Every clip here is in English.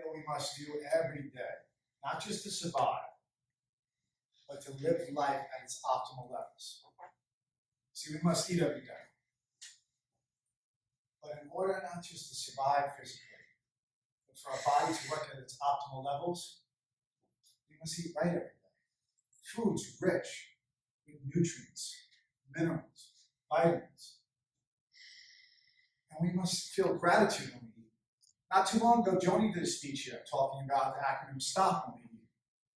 that we must do every day, not just to survive, but to live life at its optimal levels. See, we must eat every day. But in order not just to survive physically, but for our body to work at its optimal levels, we must eat right every day. Foods rich with nutrients, minerals, vitamins. And we must feel gratitude when we eat. Not too long ago, Joni did a speech here talking about the acronym STOP when we eat.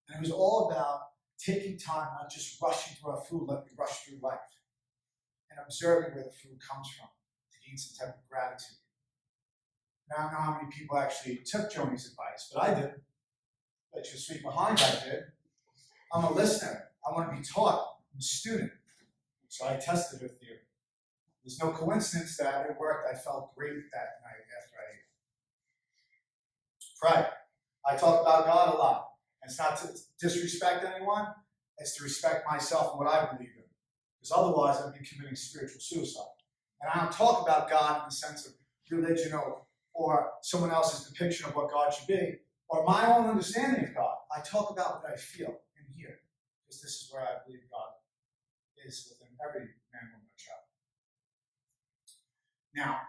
And it was all about taking time, not just rushing through our food like we rush through life, and observing where the food comes from to gain some type of gratitude. Now, I don't know how many people actually took Joni's advice, but I did. Bet you a sweet behind I did. I'm a listener. I want to be taught. I'm a student. So I tested her theory. There's no coincidence that it worked. I felt great that night after I ate. Pray. I talk about God a lot. And it's not to disrespect anyone. It's to respect myself and what I believe in. Because otherwise I'd be committing spiritual suicide. And I don't talk about God in the sense of religion or someone else's depiction of what God should be, or my own understanding of God. I talk about what I feel in here. Because this is where I believe God is within every man, woman, or child. Now,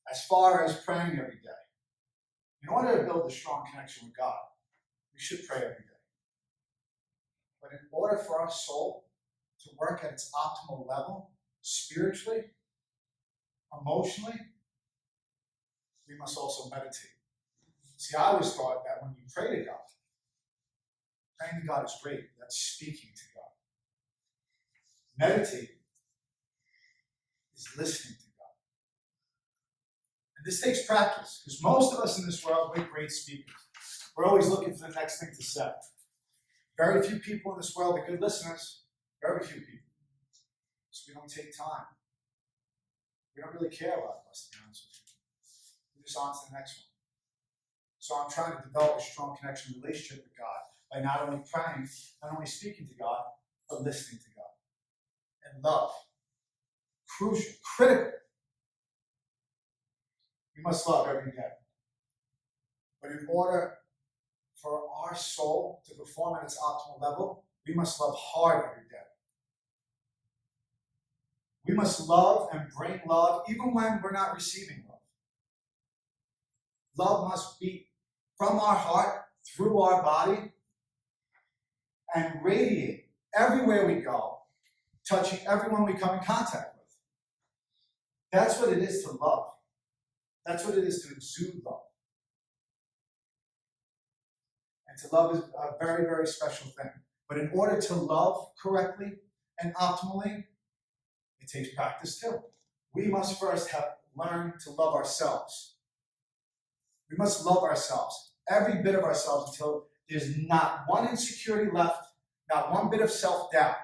as far as praying every day, in order to build a strong connection with God, we should pray every day. But in order for our soul to work at its optimal level, spiritually, emotionally, we must also meditate. See, I always thought that when you pray to God, praying to God is great. That's speaking to God. Meditating is listening to God. And this takes practice, because most of us in this world, we're great speakers. We're always looking for the next thing to say. Very few people in this world are good listeners. Very few people. So we don't take time. We don't really care about us, to be honest with you. We're just on to the next one. So I'm trying to develop a strong connection, relationship with God by not only praying, not only speaking to God, but listening to God. And love. Crucial, critical. We must love every day. But in order for our soul to perform at its optimal level, we must love hard every day. We must love and bring love even when we're not receiving love. Love must beat from our heart, through our body, and radiate everywhere we go, touching everyone we come in contact with. That's what it is to love. That's what it is to exude love. And to love is a very, very special thing. But in order to love correctly and optimally, it takes practice too. We must first have learned to love ourselves. We must love ourselves, every bit of ourselves, until there's not one insecurity left, not one bit of self-doubt.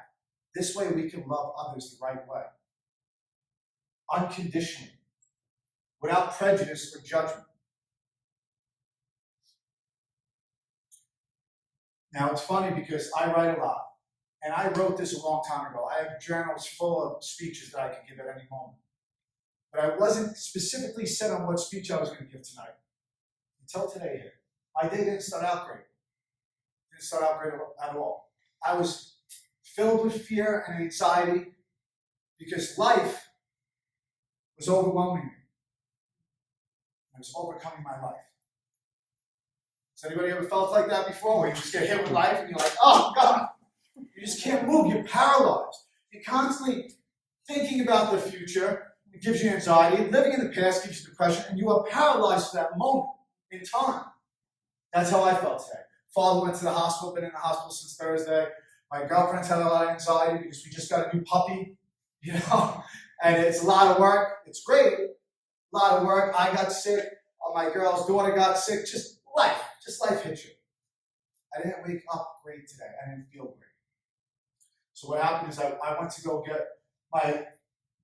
This way we can love others the right way. Unconditionally, without prejudice or judgment. Now, it's funny because I write a lot, and I wrote this a long time ago. I have journals full of speeches that I could give at any moment. But I wasn't specifically set on what speech I was going to give tonight until today here. My day didn't start out great. Didn't start out great at all. I was filled with fear and anxiety because life was overwhelming me. I was overcoming my life. Has anybody ever felt like that before, where you just get hit with life and you're like, oh God, you just can't move, you're paralyzed. You're constantly thinking about the future, it gives you anxiety, living in the past gives you depression, and you are paralyzed for that moment in time. That's how I felt today. Father went to the hospital, been in the hospital since Thursday. My girlfriend's had a lot of anxiety because we just got a new puppy, and it's a lot of work. It's great, a lot of work. I got sick, my girl's daughter got sick, just life hit you. I didn't wake up great today. I didn't feel great. So what happened is I went to go get my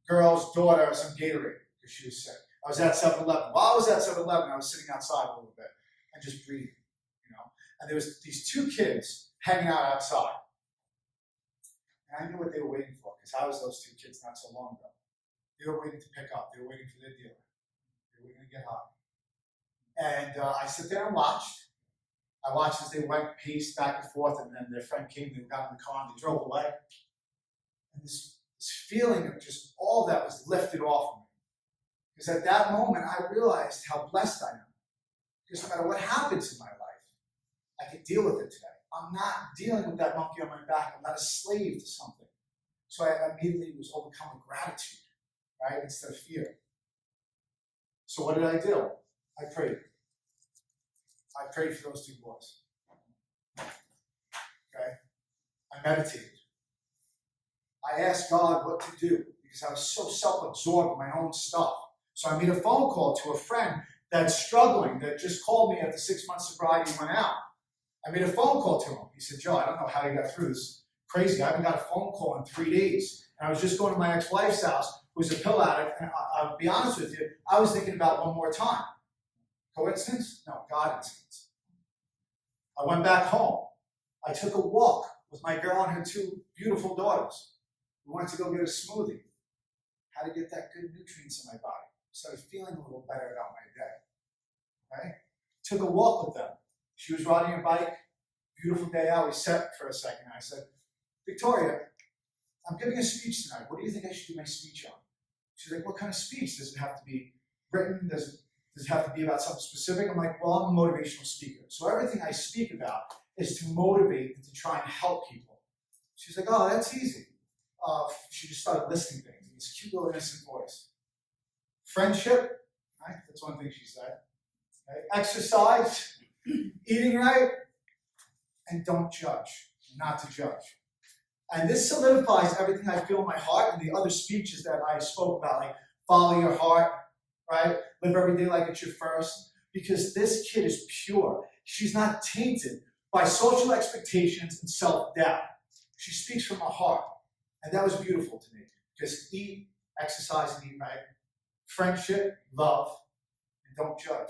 girl's daughter some Gatorade because she was sick. I was at 7-Eleven. While I was at 7-Eleven, I was sitting outside a little bit and just breathing, And there was these two kids hanging out outside. And I knew what they were waiting for because I was those two kids not so long ago. They were waiting to pick up. They were waiting for their dealer. They were waiting to get high. And I sit there and watched. I watched as they went, paced back and forth, and then their friend came, they got in the car, and they drove away. And this feeling of just all that was lifted off of me. Because at that moment, I realized how blessed I am. Because no matter what happens in my life, I can deal with it today. I'm not dealing with that monkey on my back. I'm not a slave to something. So I immediately was overcome with gratitude, right, instead of fear. So what did I do? I prayed. I prayed for those two boys. Okay? I meditated. I asked God what to do because I was so self-absorbed in my own stuff. So I made a phone call to a friend that's struggling, that just called me after 6 months sobriety and went out. I made a phone call to him. He said, Joe, I don't know how you got through this. Crazy. I haven't got a phone call in 3 days. And I was just going to my ex-wife's house, who's a pill addict, and I'll be honest with you, I was thinking about one more time. Coincidence? No, God incidence. I went back home. I took a walk with my girl and her two beautiful daughters. We wanted to go get a smoothie. How to get that good nutrients in my body. Started feeling a little better about my day. Okay? Took a walk with them. She was riding a bike. Beautiful day out. We sat for a second. I said, Victoria, I'm giving a speech tonight. What do you think I should do my speech on? She's like, what kind of speech? Does it have to be written? Does it have to be about something specific? I'm like, well, I'm a motivational speaker. So everything I speak about is to motivate and to try and help people. She's like, oh, that's easy. She just started listing things in this cute little innocent voice. Friendship, right? That's one thing she said. Okay? Exercise, eating right, and don't judge, not to judge. And this solidifies everything I feel in my heart and the other speeches that I spoke about, like follow your heart, right? Live every day like it's your first. Because this kid is pure. She's not tainted by social expectations and self-doubt. She speaks from her heart. And that was beautiful to me. Just eat, exercise, and eat right. Friendship, love, and don't judge.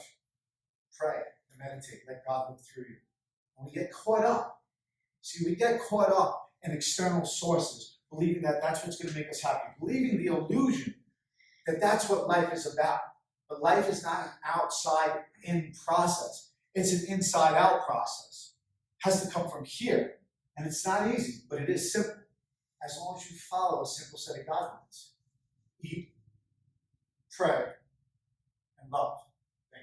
Pray and meditate. Let God live through you. When we get caught up, we get caught up in external sources, believing that that's what's going to make us happy, believing the illusion that that's what life is about. But life is not an outside-in process. It's an inside-out process. It has to come from here. And it's not easy, but it is simple. As long as you follow a simple set of guidelines. Eat, pray, and love.